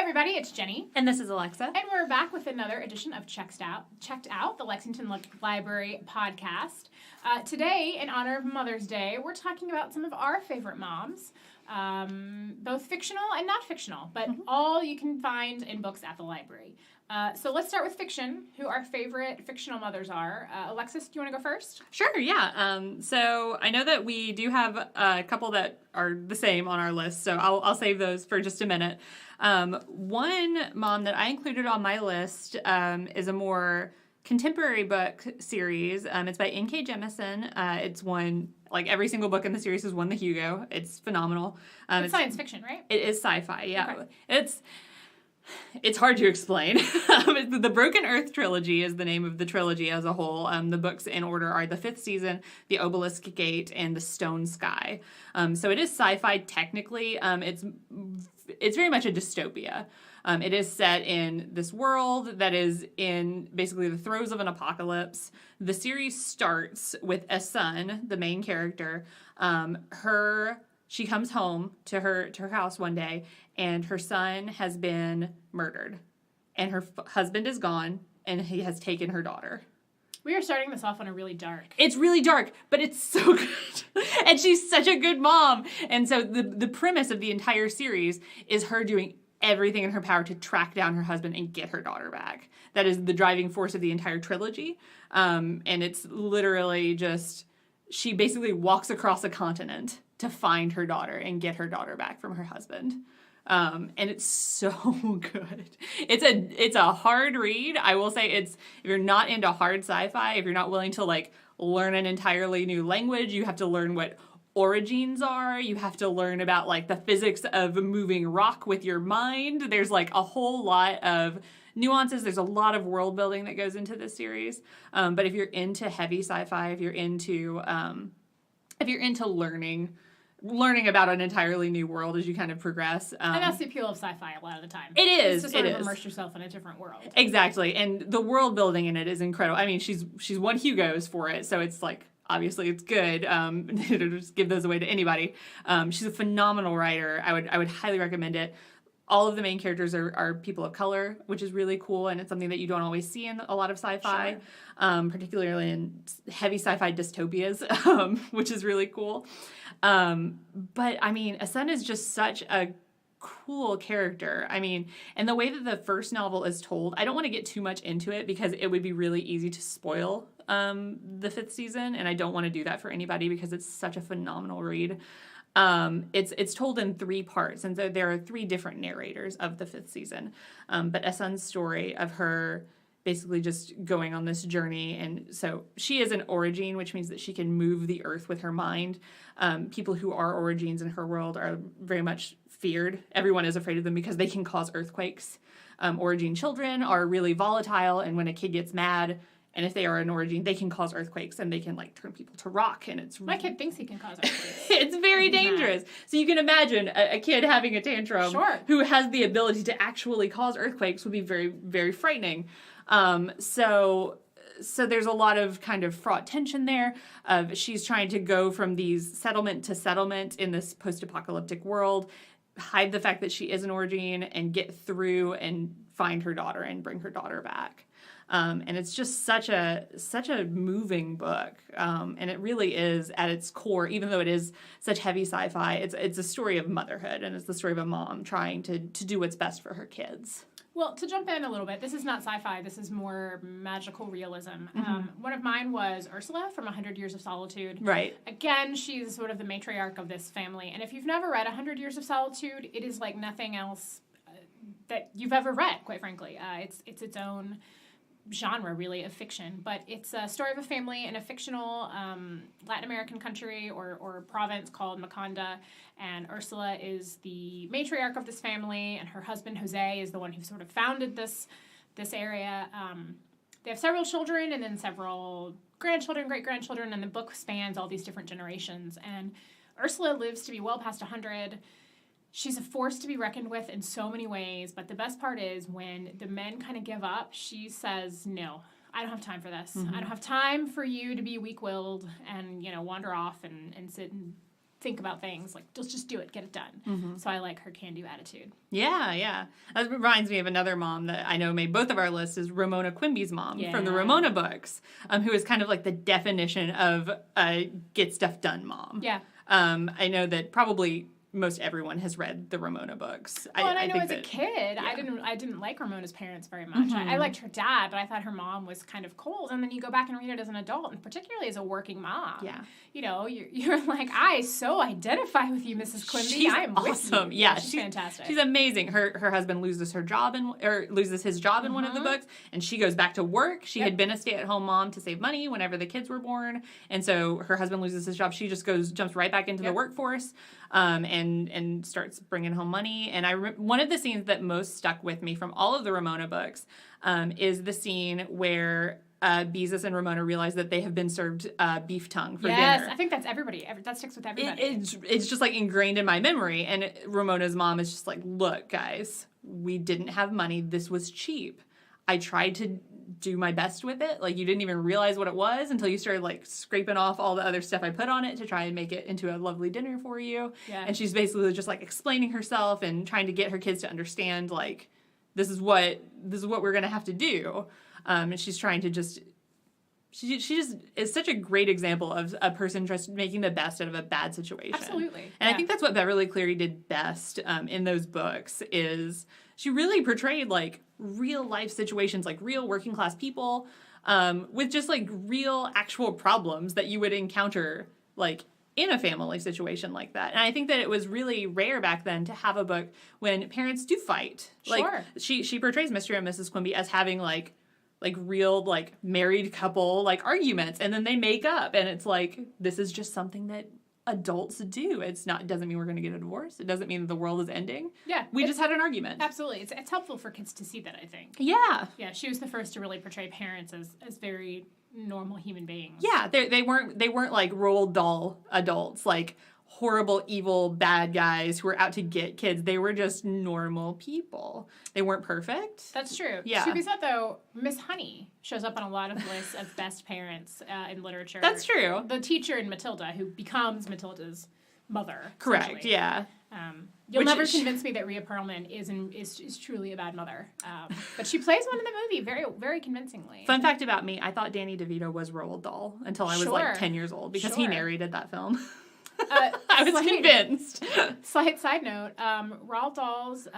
everybody, it's Jenny. And this is Alexa. And we're back with another edition of Checked Out, the Lexington Library podcast. Today, in honor of Mother's Day, we're talking about some of our favorite moms, both fictional and not fictional, but all you can find in books at the library. So let's start with fiction, who our favorite fictional mothers are. Alexis, do you want to go first? Sure, yeah. So I know that we do have a couple that are the same on our list, so I'll save those for just a minute. One mom that I included on my list is a more contemporary book series. It's by N.K. Jemisin. It's won, like every single book in the series has won the Hugo. It's phenomenal. It's science fiction, right? It is sci-fi, yeah. Okay. It's hard to explain. The Broken Earth trilogy is the name of the trilogy as a whole. The books in order are The Fifth Season, The Obelisk Gate, and The Stone Sky. So it is sci-fi technically. It's very much a dystopia. It is set in this world that is in basically the throes of an apocalypse. The series starts with a son, the main character. She comes home to her house one day, and her son has been murdered. And her husband is gone, and he has taken her daughter. We are starting this off on a really dark. It's really dark, but it's so good. And she's such a good mom. And so the premise of the entire series is her doing everything in her power to track down her husband and get her daughter back. That is the driving force of the entire trilogy. And it's literally just, she basically walks across a continent to find her daughter and get her daughter back from her husband. And it's so good. It's a hard read. I will say if you're not into hard sci-fi, if you're not willing to like learn an entirely new language, you have to learn what origins are. You have to learn about like the physics of moving rock with your mind. There's like a whole lot of nuances. There's a lot of world building that goes into this series. But if you're into heavy sci-fi, if you're into learning about an entirely new world as you kind of progress. And that's the appeal of sci-fi a lot of the time. It is. It's to sort of immerse yourself in a different world. Exactly. And the world building in it is incredible. I mean, she's won Hugos for it, so it's like, obviously it's good. Just give those away to anybody. She's a phenomenal writer. I would highly recommend it. All of the main characters are people of color, which is really cool, and it's something that you don't always see in a lot of sci-fi, particularly in heavy sci-fi dystopias, which is really cool. But, I mean, Asun is just such a cool character. I mean, and the way that the first novel is told, I don't want to get too much into it because it would be really easy to spoil the fifth season, and I don't want to do that for anybody because it's such a phenomenal read. It's told in 3 parts, and so there are 3 different narrators of the 5th season. But Asun's story of her basically just going on this journey, and so she is an origin, which means that she can move the earth with her mind. People who are origins in her world are very much feared. Everyone is afraid of them because they can cause earthquakes. Origin children are really volatile, and when a kid gets mad, and if they are an origin, they can cause earthquakes, and they can like turn people to rock, and it's my kid thinks he can cause earthquakes. It's very dangerous. So you can imagine a kid having a tantrum who has the ability to actually cause earthquakes would be very, very frightening. So there's a lot of kind of fraught tension there. She's trying to go from these settlement to settlement in this post-apocalyptic world, hide the fact that she is an origin, and get through and find her daughter and bring her daughter back. And it's just such a moving book. And it really is at its core, even though it is such heavy sci-fi, it's a story of motherhood, and it's the story of a mom trying to do what's best for her kids. Well, to jump in a little bit, this is not sci-fi, this is more magical realism. One of mine was Ursula from 100 Years of Solitude. Right. Again, she's sort of the matriarch of this family. And if you've never read 100 Years of Solitude, it is like nothing else that you've ever read, quite frankly. It's its own genre, really, of fiction, but it's a story of a family in a fictional Latin American country or province called Macondo, and Ursula is the matriarch of this family, and her husband Jose is the one who sort of founded this area. They have several children and then several grandchildren, great-grandchildren, and the book spans all these different generations, and Ursula lives to be well past 100. She's a force to be reckoned with in so many ways, but the best part is when the men kind of give up, she says, no, I don't have time for this. I don't have time for you to be weak-willed and, wander off and sit and think about things. Like, let's just do it, get it done. So I like her can-do attitude. Yeah. That reminds me of another mom that I know made both of our lists, is Ramona Quimby's mom from the Yeah. Ramona books, who is kind of like the definition of a get stuff done mom. Yeah. I know that probably most everyone has read the Ramona books. Well, and I know think as a that, kid, yeah. I didn't like Ramona's parents very much. I liked her dad, but I thought her mom was kind of cold. And then you go back and read it as an adult, and particularly as a working mom. Yeah. You know, you're like, I so identify with you, Mrs. Quimby. She's I'm awesome. with you. Yeah, she's fantastic. She's amazing. Her husband loses his job in one of the books, and she goes back to work. She had been a stay-at-home mom to save money whenever the kids were born, and so her husband loses his job. She just jumps right back into the workforce, and starts bringing home money. And one of the scenes that most stuck with me from all of the Ramona books is the scene where Beezus and Ramona realize that they have been served beef tongue for dinner. Yes, I think that's everybody. That sticks with everybody. It's just like ingrained in my memory. And Ramona's mom is just like, look, guys, we didn't have money. This was cheap. I tried to do my best with it. Like, you didn't even realize what it was until you started like scraping off all the other stuff I put on it to try and make it into a lovely dinner for you. Yeah. And she's basically just like explaining herself and trying to get her kids to understand, like, this is what we're going to have to do. And she's trying to she just is such a great example of a person just making the best out of a bad situation. Absolutely. And I think that's what Beverly Cleary did best in those books, is she really portrayed like real life situations, like real working class people, with just like real actual problems that you would encounter like in a family situation like that. And I think that it was really rare back then to have a book when parents do fight. Sure. Like she portrays Mr. and Mrs. Quimby as having like real like married couple like arguments, and then they make up, and it's like, this is just something that adults do. It doesn't mean we're going to get a divorce. It doesn't mean that the world is ending. Yeah. We just had an argument. Absolutely. It's helpful for kids to see that, I think. Yeah. Yeah, she was the first to really portray parents as very normal human beings. Yeah, they weren't like Roald Dahl adults, like horrible, evil, bad guys who were out to get kids. They were just normal people. They weren't perfect. That's true. Yeah. To be said, though, Miss Honey shows up on a lot of lists of best parents in literature. That's true. The teacher in Matilda, who becomes Matilda's mother. Correct, yeah. You'll never convince me that Rhea Perlman is truly a bad mother. But she plays one in the movie very, very convincingly. Fun fact about me, I thought Danny DeVito was Roald Dahl until I was like 10 years old, because he narrated that film. I was convinced. Slight side note, Roald Dahl's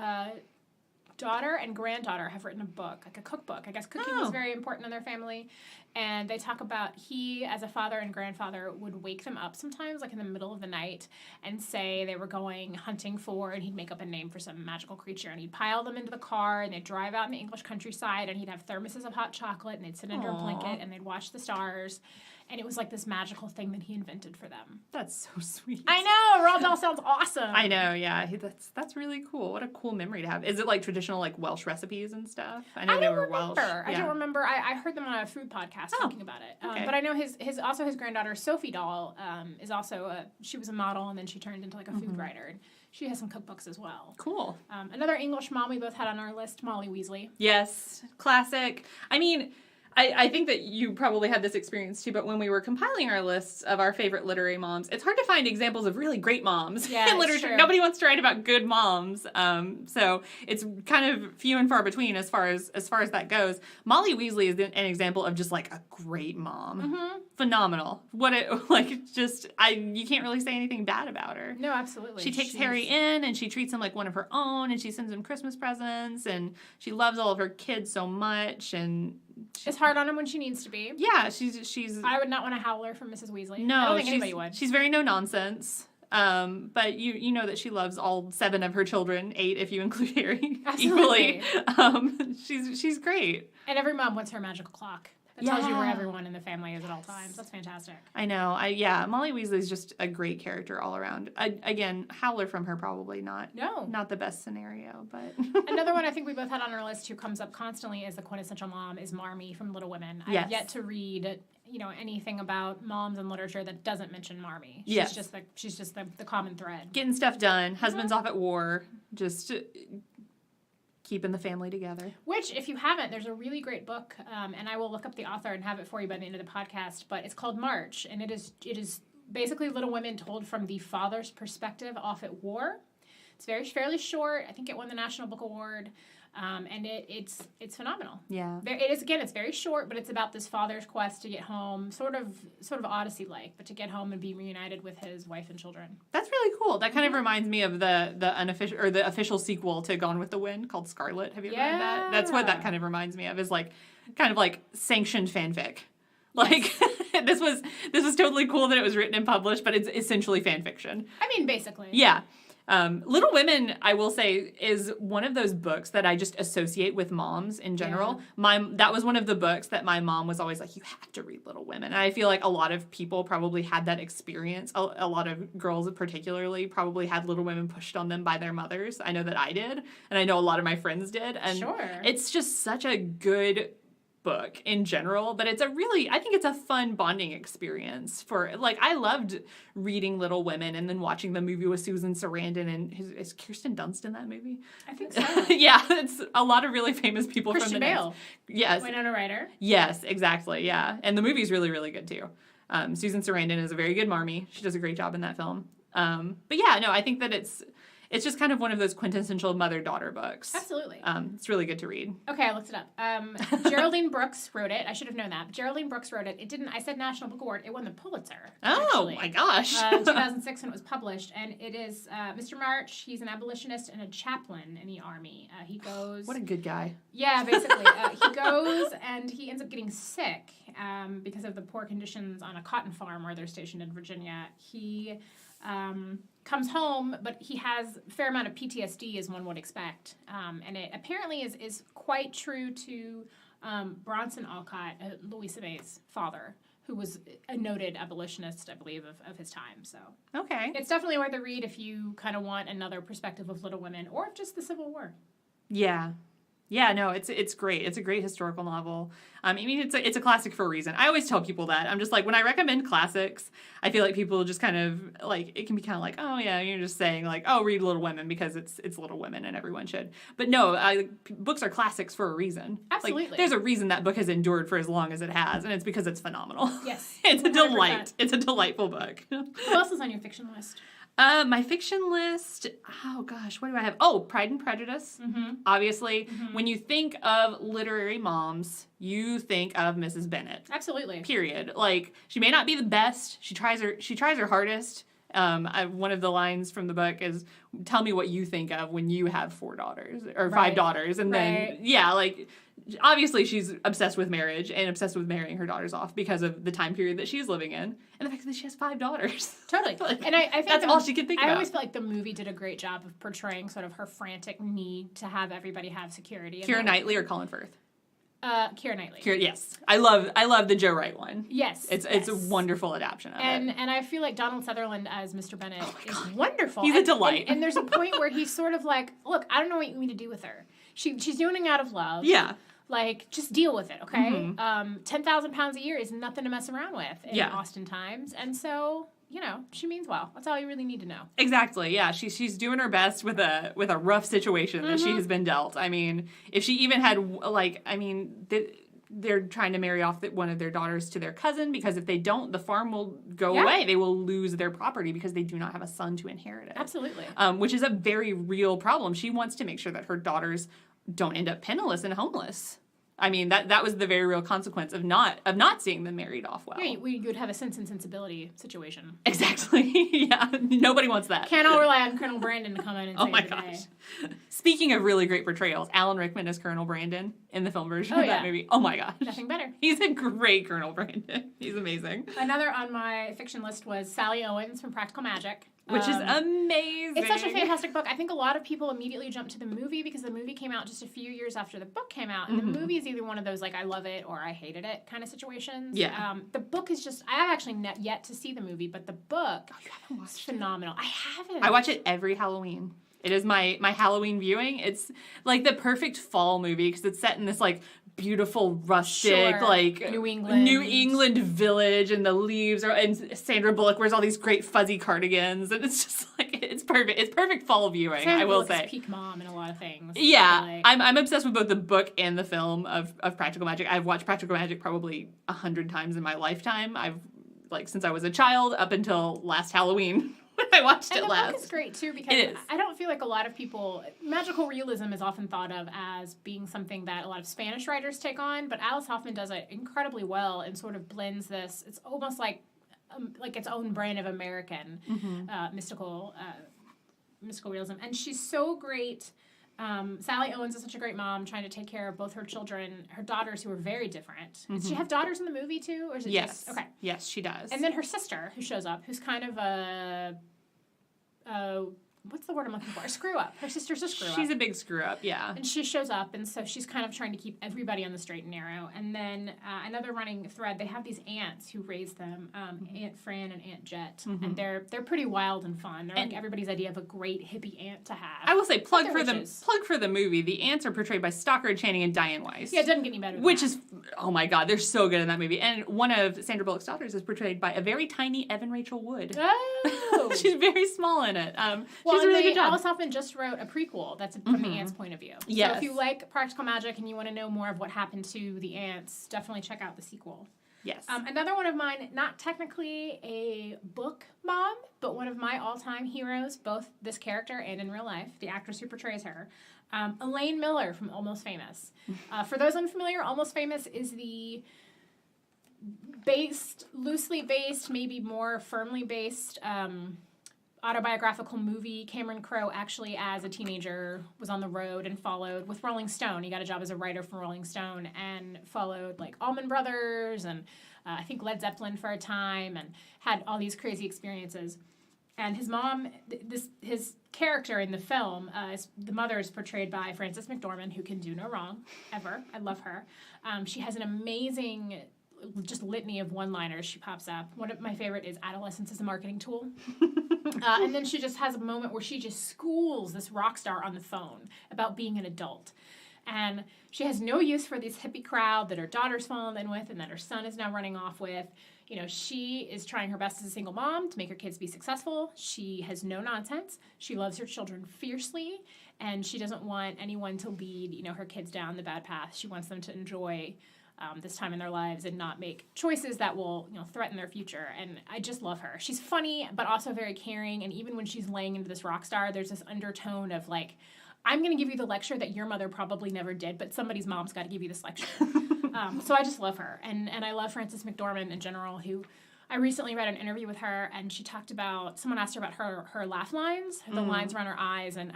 daughter and granddaughter have written a book, like a cookbook. I guess cooking was very important in their family. And they talk about he, as a father and grandfather, would wake them up sometimes, like in the middle of the night, and say they were going hunting for, and he'd make up a name for some magical creature, and he'd pile them into the car, and they'd drive out in the English countryside, and he'd have thermoses of hot chocolate, and they'd sit under a blanket, and they'd watch the stars. And it was like this magical thing that he invented for them. That's so sweet. I know! Roald Dahl sounds awesome! I know, yeah. That's really cool. What a cool memory to have. Is it like traditional like Welsh recipes and stuff? I know they were Welsh. I don't remember. I heard them on a food podcast talking about it. Okay. But I know his granddaughter, Sophie Dahl, is also she was a model, and then she turned into like a food writer. And she has some cookbooks as well. Cool. Another English mom we both had on our list, Molly Weasley. Yes. Classic. I mean, I think that you probably had this experience too, but when we were compiling our lists of our favorite literary moms, it's hard to find examples of really great moms in literature. True. Nobody wants to write about good moms, so it's kind of few and far between as far as that goes. Molly Weasley is an example of just like a great mom, phenomenal. You can't really say anything bad about her. No, absolutely. She takes Harry in, and she treats him like one of her own, and she sends him Christmas presents, and she loves all of her kids so much, and is hard on him when she needs to be. Yeah, she's. I would not want a howler from Mrs. Weasley. No, I don't think anybody would. She's very no nonsense. But you know that she loves all 7 of her children, 8 if you include Harry, equally. She's great. And every mom wants her magical clock. That tells you where everyone in the family is at all times. That's fantastic. I know. Molly Weasley is just a great character all around. Again, howler from her probably not the best scenario, but another one I think we both had on our list who comes up constantly as the quintessential mom is Marmee from Little Women. I've yet to read anything about moms in literature that doesn't mention Marmee. She's just the common thread. Getting stuff done. Husband's off at war. Just keeping the family together. Which, if you haven't, there's a really great book, and I will look up the author and have it for you by the end of the podcast, but it's called March, and it is basically Little Women told from the father's perspective off at war. It's fairly short. I think it won the National Book Award. And it's phenomenal. Yeah. It is, again, it's very short, but it's about this father's quest to get home, sort of Odyssey-like, but to get home and be reunited with his wife and children. That's really cool. That kind of reminds me of the unofficial or the official sequel to Gone with the Wind called Scarlet. Have you ever read that? That's what that kind of reminds me of, is like kind of like sanctioned fanfic. Like this was totally cool that it was written and published, but it's essentially fan fiction. I mean, basically. Yeah. Little Women, I will say, is one of those books that I just associate with moms in general. Yeah. That was one of the books that my mom was always like, you have to read Little Women. And I feel like a lot of people probably had that experience. A lot of girls particularly probably had Little Women pushed on them by their mothers. I know that I did, and I know a lot of my friends did. And it's just such a good book in general, but I think it's a fun bonding experience for, like, I loved reading Little Women and then watching the movie with Susan Sarandon, and is Kirsten Dunst in that movie? I think so. Yeah, it's a lot of really famous people Christian from the Bale. Yes. Winona Ryder. Yes, exactly, yeah. And the movie's really, really good too. Susan Sarandon is a very good Marmee. She does a great job in that film. But yeah, no, I think that it's just kind of one of those quintessential mother-daughter books. Absolutely. It's really good to read. Okay, I looked it up. Geraldine Brooks wrote it. I should have known that. Geraldine Brooks wrote it. It didn't, I said National Book Award. It won the Pulitzer. Oh, my gosh. 2006 when it was published. And it is Mr. March. He's an abolitionist and a chaplain in the Army. He goes... What a good guy. Yeah, basically. He goes and he ends up getting sick because of the poor conditions on a cotton farm where they're stationed in Virginia. He... comes home, but he has a fair amount of PTSD, as one would expect. And it apparently is quite true to Bronson Alcott, Louisa May's father, who was a noted abolitionist, I believe, of his time. So okay, it's definitely worth a read if you kind of want another perspective of Little Women or just the Civil War. Yeah. Yeah, no, it's great. It's a great historical novel. I mean, it's a classic for a reason. I always tell people that. I'm just like, when I recommend classics, I feel like people just kind of, like, it can be kind of like, oh, yeah, you're just saying, like, oh, read Little Women because it's Little Women and everyone should. But no, books are classics for a else Absolutely. Like, there's a reason that book has endured for as long as it has, and it's because it's phenomenal. Yes. It's a delight. It's a delightful book. Who else is on your fiction list? My fiction list, oh gosh, what do I have? Oh, Pride and Prejudice, obviously. When you think of literary moms, you think of Mrs. Bennet. Absolutely. Period. Like, she may not be the best. She tries her hardest. One of the lines from the book is, tell me what you think of when you have 4 daughters, or 5 daughters. And then, yeah, like, obviously she's obsessed with marriage and obsessed with marrying her daughters off because of the time period that she's living in. And the fact that she has 5 daughters. Totally. Like, and I think that's all she can think about. I always feel like the movie did a great job of portraying sort of her frantic need to have everybody have security. Keira Knightley or Colin Firth? Keira Knightley. Yes. I love the Joe Wright one. Yes. It's a wonderful adaptation of it. And I feel like Donald Sutherland as Mr. Bennett is wonderful. He's a delight. And there's a point where he's sort of like, look, I don't know what you mean to do with her. She's doing it out of love. Yeah. Like, just deal with it, okay? 10,000 pounds a year is nothing to mess around with in Austin times. And so, you know, she means well. That's all you really need to know. Exactly, yeah. She's doing her best with a rough situation that she has been dealt. I mean, if she even had, like, I mean, they're trying to marry off one of their daughters to their cousin, because if they don't, the farm will go away. They will lose their property because they do not have a son to inherit it. Absolutely. Which is a very real problem. She wants to make sure that her daughters don't end up penniless and homeless. I mean, that was the very real consequence of not seeing them married off well. Yeah, you would have a Sense and Sensibility situation. Exactly. Yeah, nobody wants that. Can't all rely on Colonel Brandon to come in and save the day. Speaking of really great portrayals, Alan Rickman as Colonel Brandon in the film version of that movie. Oh my gosh. Nothing better. He's a great Colonel Brandon. He's amazing. Another on my fiction list was Sally Owens from Practical Magic. Which is amazing. It's such a fantastic book. I think a lot of people immediately jumped to the movie because the movie came out just a few years after the book came out. And the movie is either one of those, like, I love it or I hated it kind of situations. Yeah. The book is just, I have actually yet to see the movie, but the book is phenomenal. I haven't. I watch it every Halloween. It is my Halloween viewing. It's like the perfect fall movie because it's set in this, like, beautiful rustic, like New England village, and the leaves are, and Sandra Bullock wears all these great fuzzy cardigans, and it's just like, it's perfect. It's perfect fall viewing. Sandra I will Bullock's say. Peak mom in a lot of things. Yeah, I'm obsessed with both the book and the film of Practical Magic. I've watched Practical Magic probably 100 times in my lifetime. like since I was a child up until last Halloween when I watched it last. And the book is great too because I don't feel like a lot of people, magical realism is often thought of as being something that a lot of Spanish writers take on, but Alice Hoffman does it incredibly well and sort of blends this. It's almost like its own brand of American mystical realism, and she's so great. Sally Owens is such a great mom, trying to take care of both her children, her daughters, who are very different. Does she have daughters in the movie too, or is it just okay? Yes, she does. And then her sister, who shows up, who's kind of a what's the word I'm looking for? A screw up. Her sister's a screw up. She's a big screw up, yeah. And she shows up, and so she's kind of trying to keep everybody on the straight and narrow. And then another running thread, they have these aunts who raise them, Aunt Fran and Aunt Jet, and they're pretty wild and fun. They're like everybody's idea of a great hippie aunt to have. I will say, plug for the movie. The aunts are portrayed by Stockard Channing and Diane Weiss. Yeah, it doesn't get any better. Which is, oh my God, they're so good in that movie. And one of Sandra Bullock's daughters is portrayed by a very tiny Evan Rachel Wood. Oh, she's very small in it. Well, she's a really good job. Alice Hoffman just wrote a prequel that's from the ants' point of view. Yes. So if you like practical magic and you want to know more of what happened to the ants, definitely check out the sequel. Yes. Another one of mine, not technically a book mom, but one of my all-time heroes, both this character and in real life, the actress who portrays her, Elaine Miller from Almost Famous. For those unfamiliar, Almost Famous is the loosely based, maybe more firmly based autobiographical movie. Cameron Crowe actually, as a teenager, was on the road and followed with Rolling Stone. He got a job as a writer for Rolling Stone and followed like Allman Brothers and I think Led Zeppelin for a time and had all these crazy experiences. And his mom, his character in the film, the mother is portrayed by Frances McDormand, who can do no wrong, ever. I love her. She has an amazing just litany of one-liners. She pops up. One of my favorite is adolescence is a marketing tool. And then she just has a moment where she just schools this rock star on the phone about being an adult. And she has no use for this hippie crowd that her daughter's fallen in with and that her son is now running off with. You know, she is trying her best as a single mom to make her kids be successful. She has no nonsense. She loves her children fiercely, and she doesn't want anyone to lead, you know, her kids down the bad path. She wants them to enjoy this time in their lives and not make choices that will, you know, threaten their future. And I just love her. She's funny, but also very caring. And even when she's laying into this rock star, there's this undertone of like, I'm going to give you the lecture that your mother probably never did, but somebody's mom's got to give you this lecture. So I just love her. And I love Frances McDormand in general, who I recently read an interview with her, and she talked about, someone asked her about her laugh lines, the lines around her eyes, and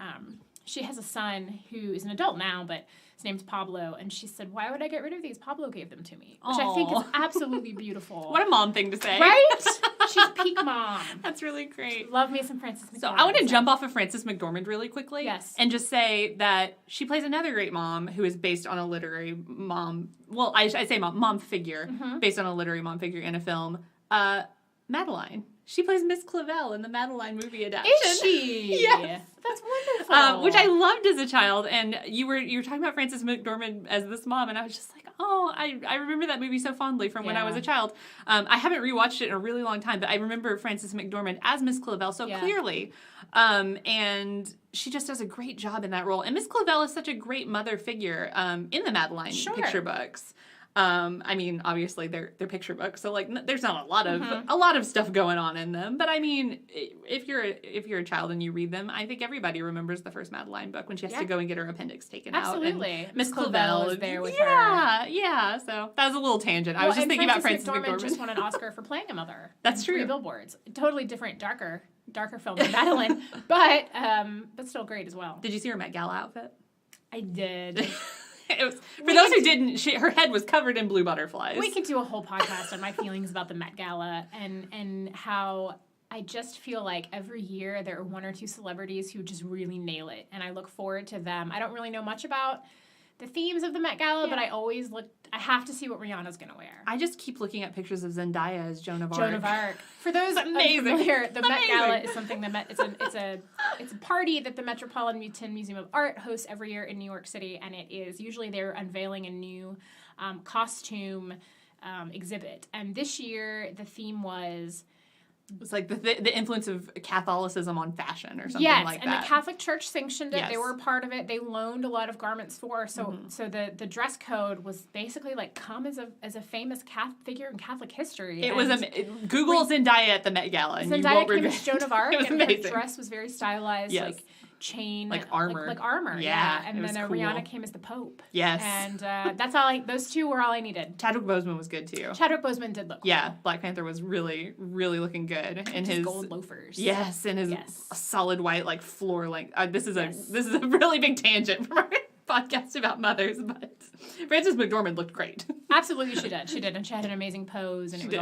she has a son who is an adult now, but his name's Pablo, and she said, why would I get rid of these? Pablo gave them to me, which I think is absolutely beautiful. What a mom thing to say. Right? She's peak mom. That's really great. Love me some Frances McDormand. So I want to jump off of Frances McDormand really quickly. Yes. And just say that she plays another great mom who is based on a literary mom. Well, I say mom figure, based on a literary mom figure in a film. Madeline. She plays Miss Clavel in the Madeline movie adaptation. Is she? Yes. That's wonderful. Which I loved as a child. And you were talking about Frances McDormand as this mom, and I was just like, oh, I remember that movie so fondly from when I was a child. I haven't rewatched it in a really long time, but I remember Frances McDormand as Miss Clavel so clearly. And she just does a great job in that role. And Miss Clavel is such a great mother figure in the Madeline picture books. I mean, obviously they're picture books, so like there's not a lot of stuff going on in them. But I mean, if you're a child and you read them, I think everybody remembers the first Madeline book when she has to go and get her appendix taken out. Absolutely, Miss Clavel is there with her. Yeah. So that was a little tangent. I was just thinking about Frances McDormand. Just won an Oscar for playing a mother. That's true. 3 Billboards. Totally different, darker film than Madeline, but still great as well. Did you see her Met Gala outfit? I did. It was, for those who didn't, her head was covered in blue butterflies. We could do a whole podcast on my feelings about the Met Gala and how I just feel like every year there are 1 or 2 celebrities who just really nail it, and I look forward to them. I don't really know much about the themes of the Met Gala, but I have to see what Rihanna's going to wear. I just keep looking at pictures of Zendaya as Joan of Arc. Joan of Arc. For those unfamiliar, the Met Gala is something it's a party that the Metropolitan Museum of Art hosts every year in New York City, and it is usually they're unveiling a new costume exhibit. And this year the theme was It's like the influence of Catholicism on fashion or something yes, like and that. the Catholic Church sanctioned it. Yes. They were a part of it. They loaned a lot of garments for. So the dress code was basically like come as a famous figure in Catholic history. It was Google Zendaya at the Met Gala, and you Zendaya won't came regret. as Joan of Arc, It was and her amazing. dress was very stylized, Yes. like chain, Like armor. like armor. Yeah, and it then was cool. Rihanna came as the Pope. Yes. And that's all. Those two were all I needed. Chadwick Boseman was good too. Chadwick Boseman did look. Yeah, Black Panther was really, really looking good in his gold loafers. Yes, and his solid white like floor length. This is a really big tangent from our podcast about mothers, but Frances McDormand looked great. Absolutely, she did, and she had an amazing pose, and it was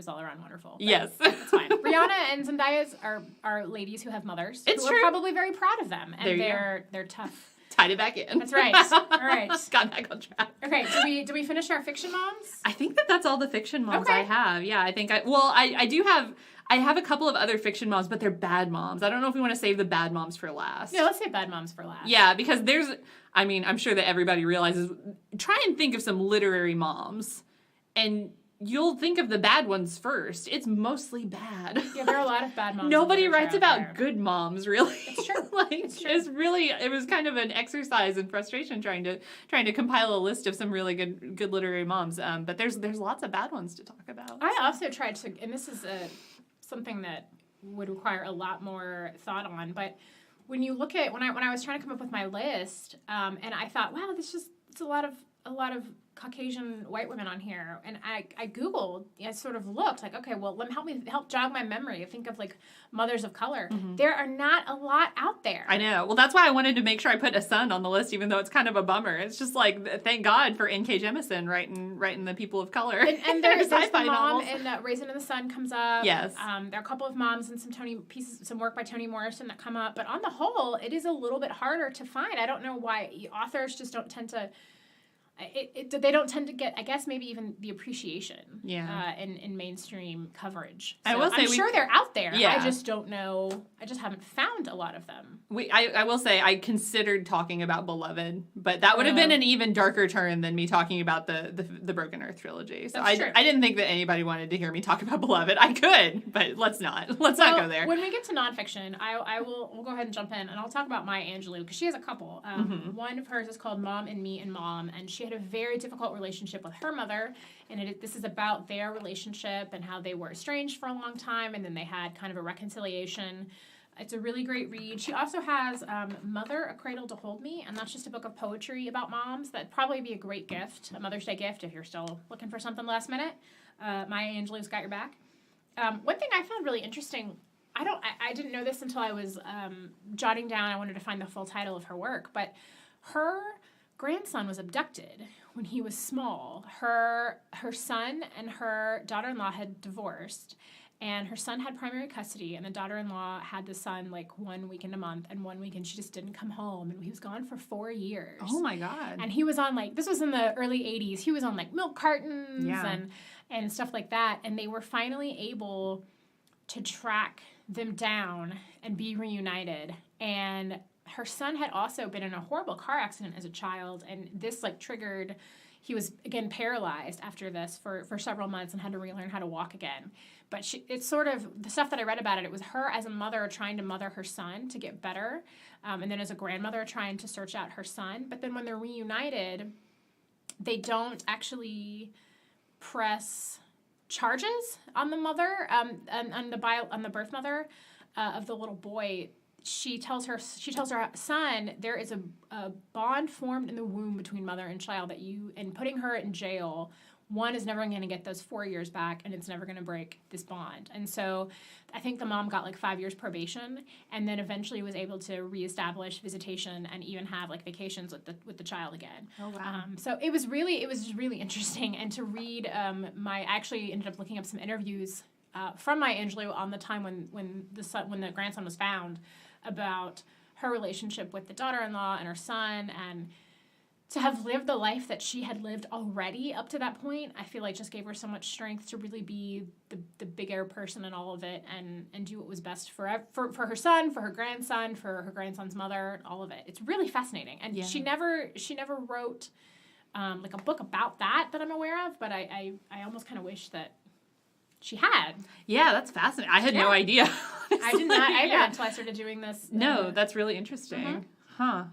all around wonderful. But yes, it's fine. Rihanna and Zendaya are ladies who have mothers. It's who true. are probably very proud of them, and they're tough. Tied it back in. That's right. All right. Got back on track. Okay. Do we finish our fiction moms? I think that's all the fiction moms I have. Yeah, I think I do have. I have a couple of other fiction moms, but they're bad moms. I don't know if we want to save the bad moms for last. Yeah, let's say bad moms for last. Yeah, because I'm sure that everybody realizes, try and think of some literary moms, and you'll think of the bad ones first. It's mostly bad. Yeah, there are a lot of bad moms. Nobody writes about good moms, really. It's true. It was kind of an exercise in frustration trying to compile a list of some really good literary moms. But there's lots of bad ones to talk about. I also tried to, and this is something that would require a lot more thought on, but when you look at when I was trying to come up with my list, and I thought, wow, it's a lot of Caucasian white women on here, and I Googled, I sort of looked like, okay, well, help jog my memory. Think of like mothers of color. Mm-hmm. There are not a lot out there. I know. Well, that's why I wanted to make sure I put a son on the list, even though it's kind of a bummer. It's just like, thank God for N.K. Jemisin writing the people of color. And there's the mom novels. and Raisin in the Sun comes up. Yes. There are a couple of moms and some work by Toni Morrison that come up, but on the whole, it is a little bit harder to find. I don't know why authors just don't tend to. They don't tend to get, I guess, maybe even the appreciation in mainstream coverage. So I will say I'm sure they're out there. Yeah. I just don't know. I just haven't found a lot of them. I will say I considered talking about Beloved, but that would have been an even darker turn than me talking about the Broken Earth trilogy. So I didn't think that anybody wanted to hear me talk about Beloved. I could, but let's not. Let's not go there. When we get to nonfiction, we'll go ahead and jump in, and I'll talk about Maya Angelou because she has a couple. One of hers is called Mom and Me and Mom, and she had a very difficult relationship with her mother, and this is about their relationship and how they were estranged for a long time, and then they had kind of a reconciliation. It's a really great read. She also has Mother, A Cradle to Hold Me, and that's just a book of poetry about moms. That'd probably be a great gift, a Mother's Day gift, if you're still looking for something last minute. Maya Angelou's got your back. One thing I found really interesting, I didn't know this until I was jotting down. I wanted to find the full title of her work, but her grandson was abducted when he was small. Her son and her daughter-in-law had divorced, and her son had primary custody, and the daughter-in-law had the son like 1 weekend a month, and 1 weekend she just didn't come home, and he was gone for 4 years. Oh my God. And he was on this was in the early 80s, he was on like milk cartons and stuff like that, and they were finally able to track them down and be reunited. And her son had also been in a horrible car accident as a child, and this triggered. He was again paralyzed after this for several months and had to relearn how to walk again. But it's sort of the stuff that I read about it. It was her as a mother trying to mother her son to get better, and then as a grandmother trying to search out her son. But then when they're reunited, they don't actually press charges on the mother, on the birth mother of the little boy. She tells her son there is a bond formed in the womb between mother and child and putting her in jail, one is never going to get those 4 years back, and it's never going to break this bond. And so I think the mom got 5 years probation, and then eventually was able to reestablish visitation and even have vacations with the child again. Oh wow! So it was just really interesting, and to read I actually ended up looking up some interviews from Maya Angelou on the time when the grandson was found, about her relationship with the daughter-in-law and her son, and to have lived the life that she had lived already up to that point, I feel just gave her so much strength to really be the bigger person in all of it, and do what was best for her son, for her grandson, for her grandson's mother, all of it. It's really fascinating, and she never wrote a book about that I'm aware of, but I almost kind of wish that she had. Yeah, that's fascinating. I had no idea. I did not either until I started doing this. No, that's really interesting. Huh.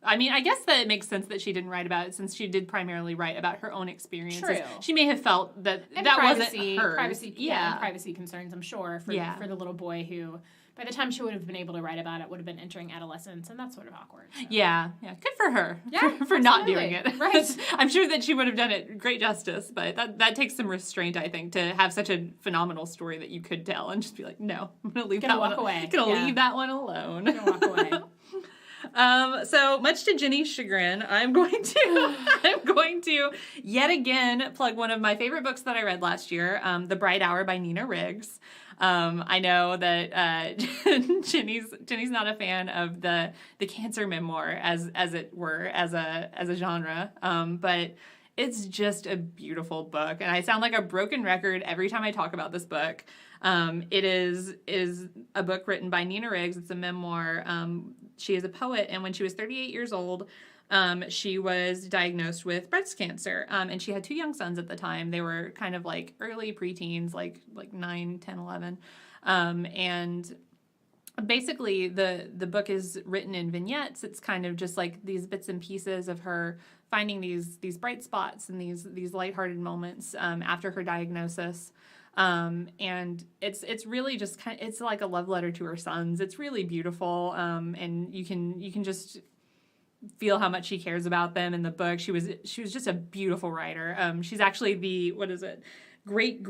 I mean, I guess that it makes sense that she didn't write about it since she did primarily write about her own experiences. True. She may have felt that and that privacy, wasn't hers. Privacy, and privacy concerns, I'm sure, for the little boy who, by the time she would have been able to write about it, would have been entering adolescence, and that's sort of awkward. So. Yeah. Good for her. Yeah, for not doing it. Right. I'm sure that she would have done it great justice, but that takes some restraint, I think, to have such a phenomenal story that you could tell and just be like, no, I'm going to leave that one away. Leave that one alone. I'm going to walk away. So much to Ginny's chagrin, I'm going to yet again plug one of my favorite books that I read last year, The Bright Hour by Nina Riggs. I know that Ginny's not a fan of the cancer memoir as it were as a genre, but it's just a beautiful book, and I sound like a broken record every time I talk about this book. It is a book written by Nina Riggs. It's a memoir. She is a poet, and when she was 38 years old, she was diagnosed with breast cancer, and she had 2 young sons at the time. They were kind of like early preteens, like 9, 10, 11, and basically the book is written in vignettes. It's kind of just like these bits and pieces of her finding these bright spots and these lighthearted moments after her diagnosis. And it's really just it's like a love letter to her sons. It's really beautiful. And you can just feel how much she cares about them in the book. She was just a beautiful writer. She's actually the, great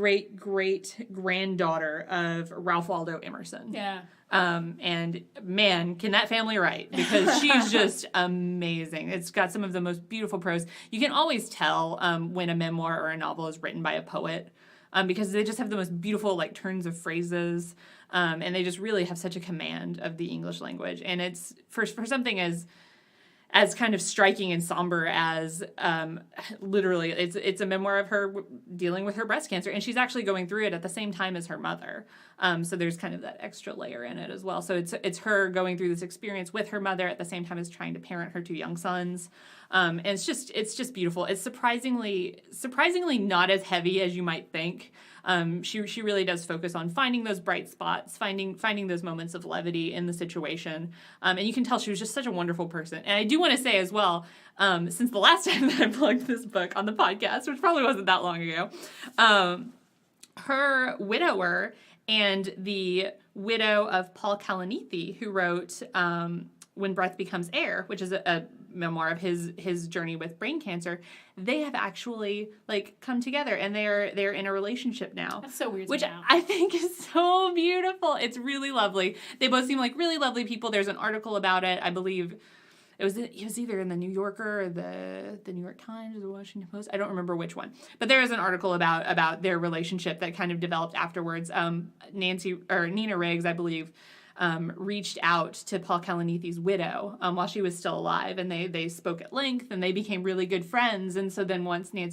granddaughter of Ralph Waldo Emerson. Yeah. And man, can that family write, because she's just amazing. It's got some of the most beautiful prose. You can always tell when a memoir or a novel is written by a poet, because they just have the most beautiful turns of phrases, and they just really have such a command of the English language. And it's for something as kind of striking and somber as literally it's a memoir of her dealing with her breast cancer, and she's actually going through it at the same time as her mother. So there's kind of that extra layer in it as well. So it's her going through this experience with her mother at the same time as trying to parent her 2 young sons. And it's just beautiful. It's surprisingly not as heavy as you might think. She really does focus on finding those bright spots, finding those moments of levity in the situation. And you can tell she was just such a wonderful person. And I do want to say as well, since the last time that I plugged this book on the podcast, which probably wasn't that long ago, her widower and the widow of Paul Kalanithi, who wrote When Breath Becomes Air, which is a memoir of his journey with brain cancer, they have actually come together, and they're in a relationship now. That's so weird. Which I think is so beautiful. It's really lovely. They both seem like really lovely people. There's an article about it. I believe it was either in the New Yorker or the New York Times or the Washington Post. I don't remember which one, but there is an article about their relationship that kind of developed afterwards. Nina Riggs, I believe, reached out to Paul Kalanithi's widow while she was still alive, and they spoke at length, and they became really good friends. And so then once I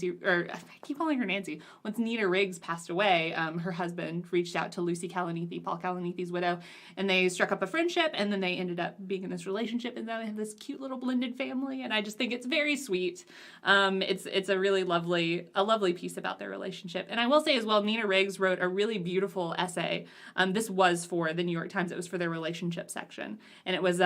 keep calling her Nancy, once Nina Riggs passed away, her husband reached out to Lucy Kalanithi, Paul Kalanithi's widow, and they struck up a friendship, and then they ended up being in this relationship, and now they have this cute little blended family, and I just think it's very sweet. It's a really lovely piece about their relationship. And I will say as well, Nina Riggs wrote a really beautiful essay. This was for the New York Times. It was for their relationship section, and it was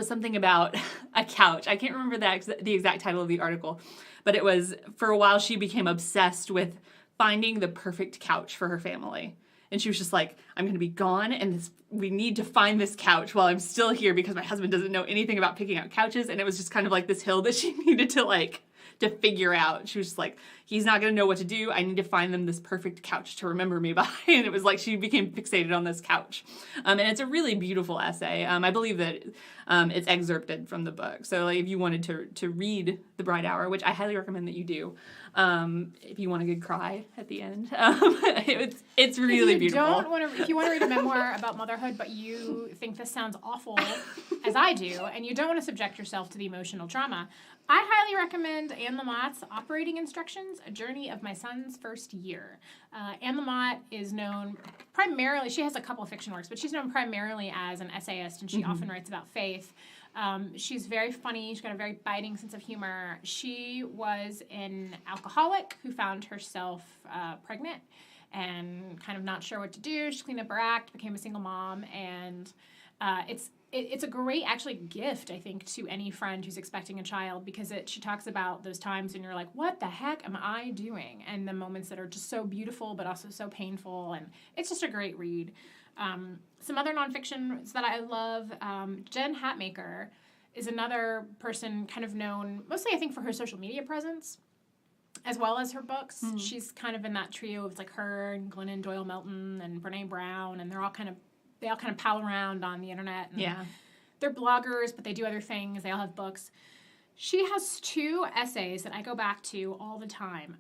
something about a couch. I can't remember the exact title of the article, but it was, for a while she became obsessed with finding the perfect couch for her family. And she was just like, I'm going to be gone, and we need to find this couch while I'm still here, because my husband doesn't know anything about picking out couches. And it was just kind of like this hill that she needed to figure out. She was just like, he's not going to know what to do. I need to find them this perfect couch to remember me by. And it was like she became fixated on this couch. And it's a really beautiful essay. I believe that it's excerpted from the book. So if you wanted to read The Bright Hour, which I highly recommend that you do, if you want a good cry at the end, it's really beautiful. If you want to read a memoir about motherhood, but you think this sounds awful, as I do, and you don't want to subject yourself to the emotional trauma, I highly recommend Anne Lamott's Operating Instructions, A Journey of My Son's First Year. Anne Lamott is known primarily, she has a couple of fiction works, but she's known primarily as an essayist, and she often writes about faith. She's very funny. She's got a very biting sense of humor. She was an alcoholic who found herself pregnant, and kind of not sure what to do. She cleaned up her act, became a single mom, and it's a great actually gift, I think, to any friend who's expecting a child, because she talks about those times when you're like, what the heck am I doing? And the moments that are just so beautiful but also so painful, and it's just a great read. Some other nonfiction that I love, Jen Hatmaker is another person kind of known mostly, I think, for her social media presence as well as her books. Mm-hmm. She's kind of in that trio of like her and Glennon Doyle Melton and Brene Brown, and they all kind of pal around on the internet. And they're bloggers, but they do other things. They all have books. She has 2 essays that I go back to all the time.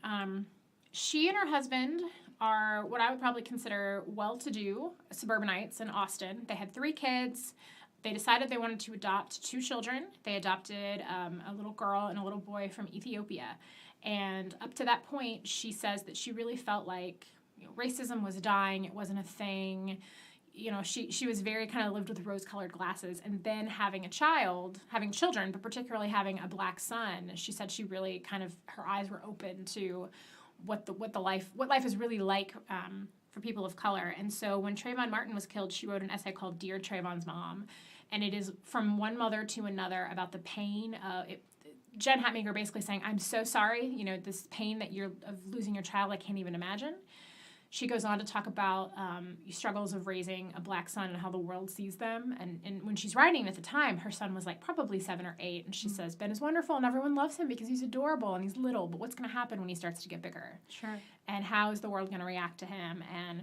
She and her husband are what I would probably consider well-to-do suburbanites in Austin. They had 3 kids. They decided they wanted to adopt 2 children. They adopted a little girl and a little boy from Ethiopia. And up to that point, she says that she really felt like racism was dying. It wasn't a thing. She was very kind of lived with rose-colored glasses. And then having children, but particularly having a black son, she said she really kind of, her eyes were open to what life is really like for people of color. And so when Trayvon Martin was killed, she wrote an essay called Dear Trayvon's Mom. And it is from one mother to another about the pain of it. Jen Hatmaker basically saying, I'm so sorry, this pain that you're of losing your child, I can't even imagine. She goes on to talk about struggles of raising a black son and how the world sees them. And when she's writing at the time, her son was like probably 7 or 8. And she says, Ben is wonderful and everyone loves him because he's adorable and he's little. But what's going to happen when he starts to get bigger? Sure. And how is the world going to react to him? And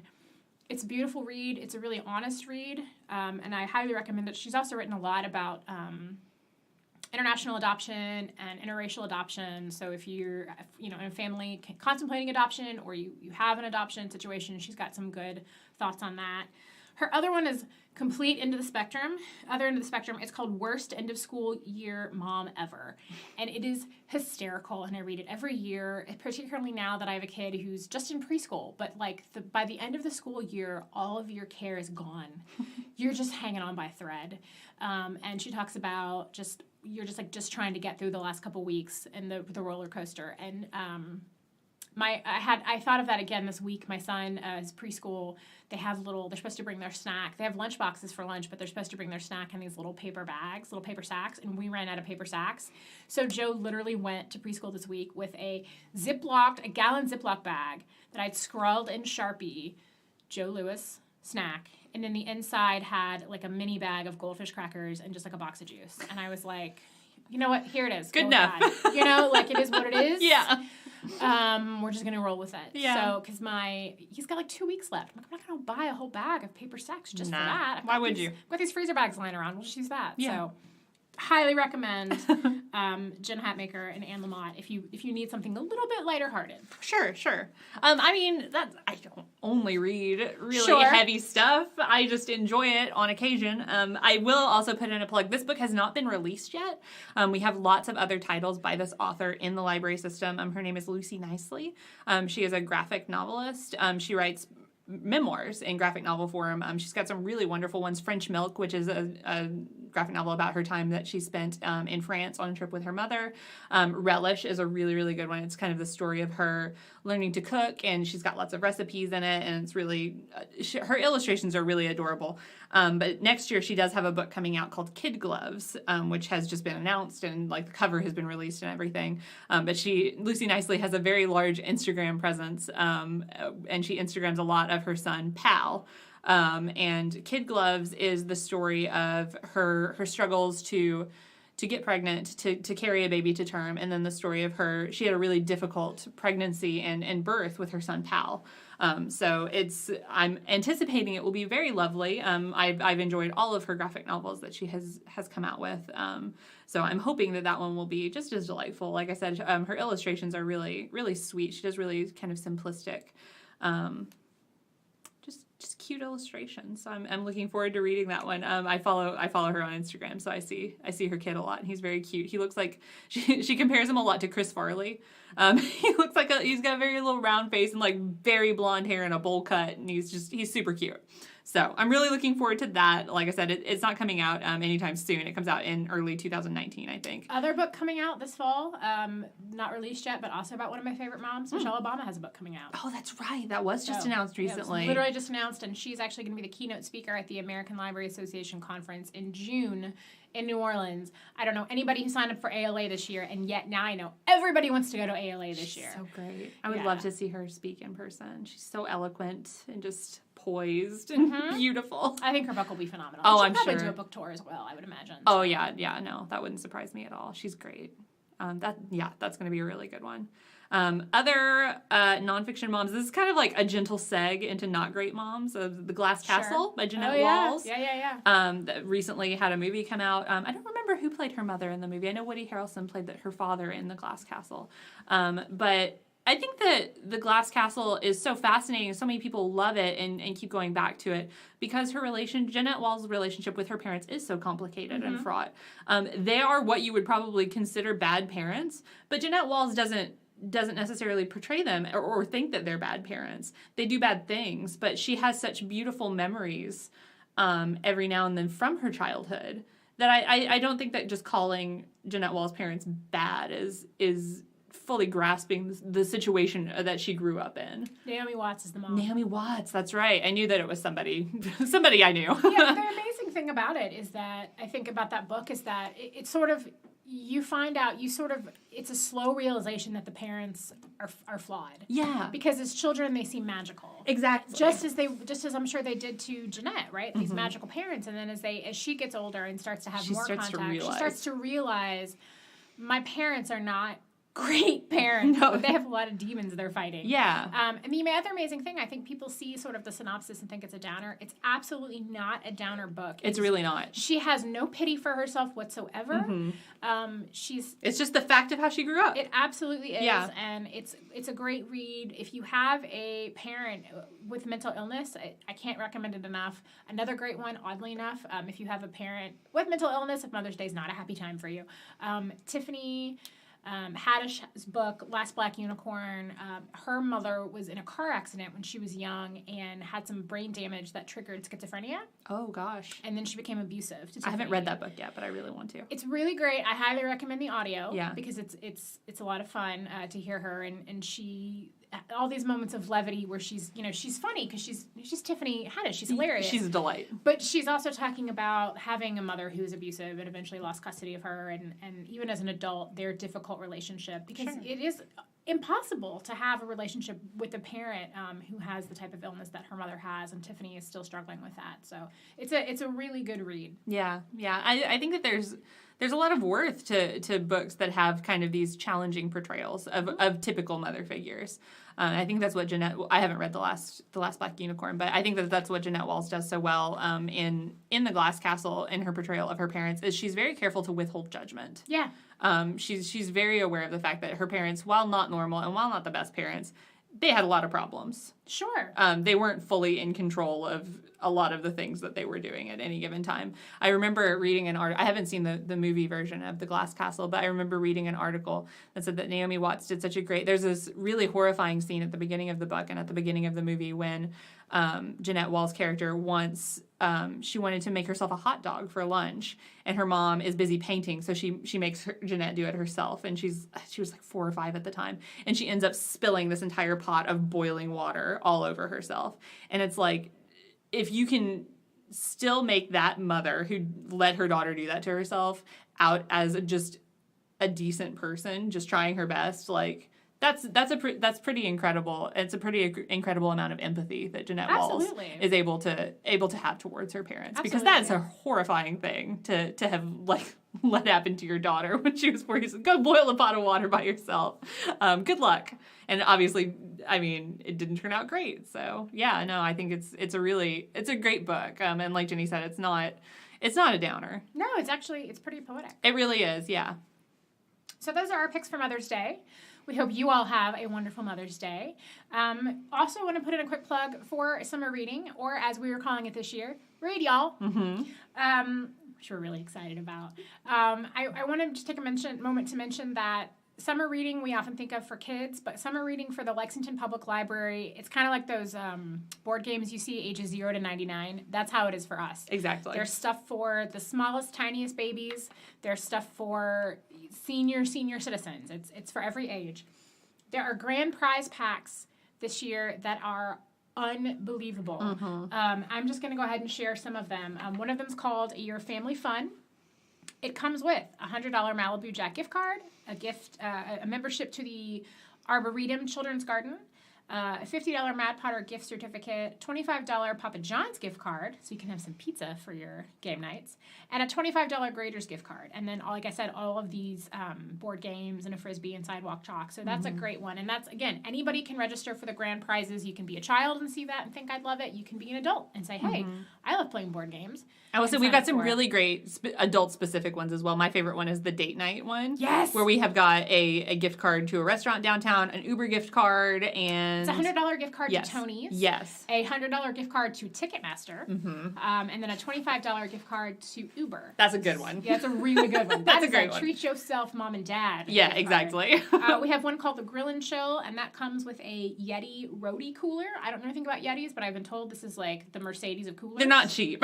it's a beautiful read. It's a really honest read. And I highly recommend it. She's also written a lot about international adoption and interracial adoption. So if you're, in a family contemplating adoption or you have an adoption situation, she's got some good thoughts on that. Her other one is Complete End of the Spectrum. Other End of the Spectrum. It's called Worst End of School Year Mom Ever. And it is hysterical, and I read it every year, particularly now that I have a kid who's just in preschool. But by the end of the school year, all of your care is gone. You're just hanging on by a thread. And she talks about you're just trying to get through the last couple weeks and the roller coaster. And I thought of that again this week. My son is preschool. They're supposed to bring their snack. They have lunch boxes for lunch, but they're supposed to bring their snack in these little paper sacks, and we ran out of paper sacks. So Joe literally went to preschool this week with a gallon Ziploc bag that I'd scrawled in Sharpie, Joe Louis snack, and then the inside had like a mini bag of Goldfish crackers and just like a box of juice. And I was like, you know what? Here it is. Good enough. It is what it is. Yeah. We're just gonna roll with it. Yeah. So, because he's got like 2 weeks left. I'm not gonna buy a whole bag of paper sacks just for that. Why would you? I've got these freezer bags lying around. We'll just use that. Yeah. So, highly recommend Jen Hatmaker and Anne Lamott if you need something a little bit lighter hearted. Sure. I don't only read really heavy stuff. I just enjoy it on occasion. I will also put in a plug. This book has not been released yet. We have lots of other titles by this author in the library system. Her name is Lucy Nicely. She is a graphic novelist. She writes memoirs in graphic novel form. She's got some really wonderful ones. French Milk, which is a graphic novel about her time that she spent in France on a trip with her mother. Relish is a really, really good one. It's kind of the story of her learning to cook, and she's got lots of recipes in it, and it's really, her illustrations are really adorable. But next year she does have a book coming out called Kid Gloves, which has just been announced, and the cover has been released and everything. But Lucy Nicely has a very large Instagram presence, and she Instagrams a lot of her son, Pal. And Kid Gloves is the story of her struggles to get pregnant, to carry a baby to term, and then the story of she had a really difficult pregnancy and birth with her son, Pal. So I'm anticipating it will be very lovely. I've enjoyed all of her graphic novels that she has come out with. So I'm hoping that one will be just as delightful. Like I said, her illustrations are really, really sweet. She does really kind of simplistic, just cute illustrations. So I'm looking forward to reading that one. I follow her on Instagram, so I see her kid a lot, and he's very cute. He looks like she compares him a lot to Chris Farley. He looks he's got a very little round face and very blonde hair and a bowl cut, and he's super cute. So I'm really looking forward to that. Like I said, it's not coming out anytime soon. It comes out in early 2019, I think. Other book coming out this fall, not released yet, but also about one of my favorite moms. Michelle Obama has a book coming out. Oh, that's right. That was just announced recently. It was literally just announced, and she's actually going to be the keynote speaker at the American Library Association conference in June in New Orleans. I don't know anybody who signed up for ALA this year, and yet now I know everybody wants to go to ALA this year. So great. I would love to see her speak in person. She's so eloquent and just poised and beautiful. I think her book will be phenomenal. Oh, She'll I'm probably sure. do a book tour as well, I would imagine. Oh, yeah, no, that wouldn't surprise me at all. She's great. That's going to be a really good one. Other nonfiction moms, this is kind of like a gentle seg into Not Great Moms of The Glass Castle by Jeanette Walls. Yeah. That recently had a movie come out. I don't remember who played her mother in the movie. I know Woody Harrelson played her father in The Glass Castle. But I think that The Glass Castle is so fascinating. So many people love it and keep going back to it because Jeanette Walls' relationship with her parents is so complicated and fraught. They are what you would probably consider bad parents, but Jeanette Walls doesn't necessarily portray them or think that they're bad parents. They do bad things, but she has such beautiful memories every now and then from her childhood that I don't think that just calling Jeanette Walls' parents bad is fully grasping the situation that she grew up in. Naomi Watts is the mom. Naomi Watts, that's right. I knew that it was somebody I knew. Yeah, the amazing thing about it is that I think about that book is that it's sort of, you find out, it's a slow realization that the parents are flawed. Yeah. Because as children, they seem magical. Exactly. Just as I'm sure they did to Jeanette, right? These magical parents. And then as she gets older and starts to have more contact, she starts to realize my parents are not great parents. No. But they have a lot of demons they're fighting. Yeah. And the other amazing thing, I think people see sort of the synopsis and think it's a downer. It's absolutely not a downer book. It's really not. She has no pity for herself whatsoever. It's just the fact of how she grew up. It absolutely is. Yeah. And it's a great read. If you have a parent with mental illness, I can't recommend it enough. Another great one, oddly enough, if you have a parent with mental illness, if Mother's Day is not a happy time for you, Tiffany Haddish's book, Last Black Unicorn, her mother was in a car accident when she was young and had some brain damage that triggered schizophrenia. Oh, gosh. And then she became abusive to Tiffany. I haven't read that book yet, but I really want to. It's really great. I highly recommend the audio. Yeah. Because it's a lot of fun to hear her. And she, all these moments of levity where she's funny because she's Tiffany Haddish. She's hilarious. She's a delight. But she's also talking about having a mother who was abusive and eventually lost custody of her. And even as an adult, their difficult relationship. Because it is impossible to have a relationship with a parent who has the type of illness that her mother has. And Tiffany is still struggling with that. So it's a really good read. Yeah. I think that there's a lot of worth to books that have kind of these challenging portrayals of typical mother figures. I think that's what I haven't read the last Black Unicorn, but I think that's what Jeanette Walls does so well in The Glass Castle in her portrayal of her parents is she's very careful to withhold judgment. Yeah. She's very aware of the fact that her parents, while not normal and while not the best parents, they had a lot of problems. Sure. They weren't fully in control of a lot of the things that they were doing at any given time. I remember reading an article. I haven't seen the movie version of The Glass Castle, but I remember reading an article that said that Naomi Watts did such a great... There's this really horrifying scene at the beginning of the book and at the beginning of the movie when Jeanette Walls' character she wanted to make herself a hot dog for lunch, and her mom is busy painting, so she makes Jeanette do it herself, and she was like 4 or 5 at the time, and she ends up spilling this entire pot of boiling water all over herself. And it's like, if you can still make that mother who let her daughter do that to herself out as just a decent person, just trying her best, like that's pretty incredible. It's a pretty incredible amount of empathy that Jeanette Walls is able to have towards her parents. Absolutely. Because that's a horrifying thing to have like let happen to your daughter when she was 4 years old. Go boil a pot of water by yourself. Good luck. And obviously, I mean, it didn't turn out great. So yeah, no, I think it's a great book. And like Jenny said, it's not a downer. No, it's pretty poetic. It really is. Yeah. So those are our picks for Mother's Day. We hope you all have a wonderful Mother's Day. Also, want to put in a quick plug for summer reading, or as we were calling it this year, Read Y'all, which we're really excited about. I want to just take a moment to mention that summer reading we often think of for kids, but summer reading for the Lexington Public Library, it's kind of like those board games you see ages 0 to 99. That's how it is for us. Exactly. There's stuff for the smallest, tiniest babies. There's stuff for senior citizens. It's for every age. There are grand prize packs this year that are unbelievable. I'm just going to go ahead and share some of them. One of them is called Your Family Fun. It comes with a $100 Malibu Jack gift card, a membership to the Arboretum Children's Garden, a $50 Mad Potter gift certificate, $25 Papa John's gift card, so you can have some pizza for your game nights, and a $25 Graders gift card. And then, like I said, all of these board games and a Frisbee and sidewalk chalk. So that's a great one. And that's, again, anybody can register for the grand prizes. You can be a child and see that and think I'd love it. You can be an adult and say, hey, I love playing board games. I will say we've got some really great adult-specific ones as well. My favorite one is the date night one. Yes! Where we have got a gift card to a restaurant downtown, an Uber gift card, and... It's a $100 gift card to Tony's. Yes. A $100 gift card to Ticketmaster. And then a $25 gift card to Uber. That's a good one. Yeah, that's a really good one. That's a great one. Treat yourself, mom and dad. Yeah, exactly. We have one called the Grill and Chill, and that comes with a Yeti roadie cooler. I don't know anything about Yetis, but I've been told this is like the Mercedes of coolers. They're not cheap.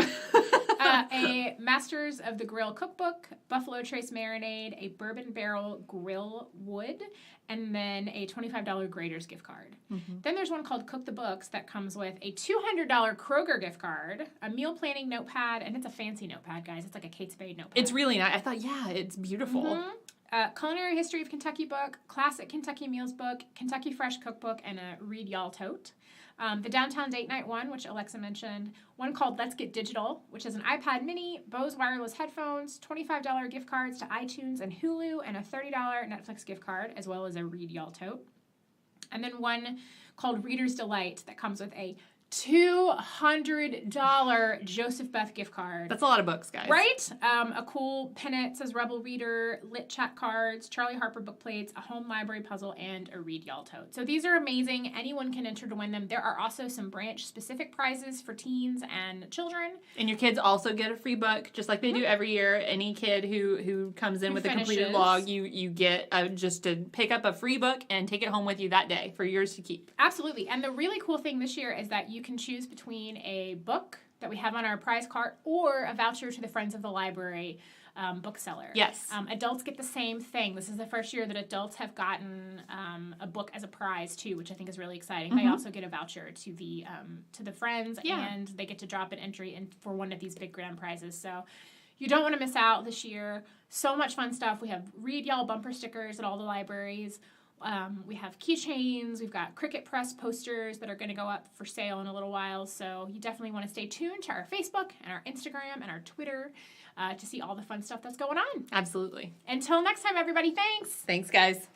A Masters of the Grill cookbook, Buffalo Trace marinade, a Bourbon Barrel grill wood, and then a $25 Graders gift card. Then there's one called Cook the Books that comes with a $200 Kroger gift card, a meal planning notepad, and it's a fancy notepad, guys. It's like a Kate Spade notepad. It's really nice. I thought, yeah, it's beautiful. Culinary History of Kentucky book, Classic Kentucky Meals book, Kentucky Fresh cookbook, and a Read Y'all tote. The Downtown Date Night one, which Alexa mentioned. One called Let's Get Digital, which is an iPad mini, Bose wireless headphones, $25 gift cards to iTunes and Hulu, and a $30 Netflix gift card, as well as a Read Y'all tote. And then one called Reader's Delight that comes with a $200 Joseph Beth gift card. That's a lot of books, guys. Right? A cool pennant says Rebel Reader, lit chat cards, Charlie Harper book plates, a home library puzzle, and a Read Y'all tote. So these are amazing. Anyone can enter to win them. There are also some branch-specific prizes for teens and children. And your kids also get a free book, just like they do every year. Any kid who comes in with a completed log, you get just to pick up a free book and take it home with you that day for yours to keep. Absolutely. And the really cool thing this year is that you can choose between a book that we have on our prize card or a voucher to the Friends of the Library bookseller. Yes. Adults get the same thing. This is the first year that adults have gotten a book as a prize too, which I think is really exciting. They also get a voucher to the Friends, and they get to drop an entry in for one of these big grand prizes. So you don't want to miss out this year. So much fun stuff. We have Read Y'all bumper stickers at all the libraries. We have keychains. We've got Cricut Press posters that are going to go up for sale in a little while. So you definitely want to stay tuned to our Facebook and our Instagram and our Twitter to see all the fun stuff that's going on. Absolutely. Until next time, everybody, thanks. Thanks, guys.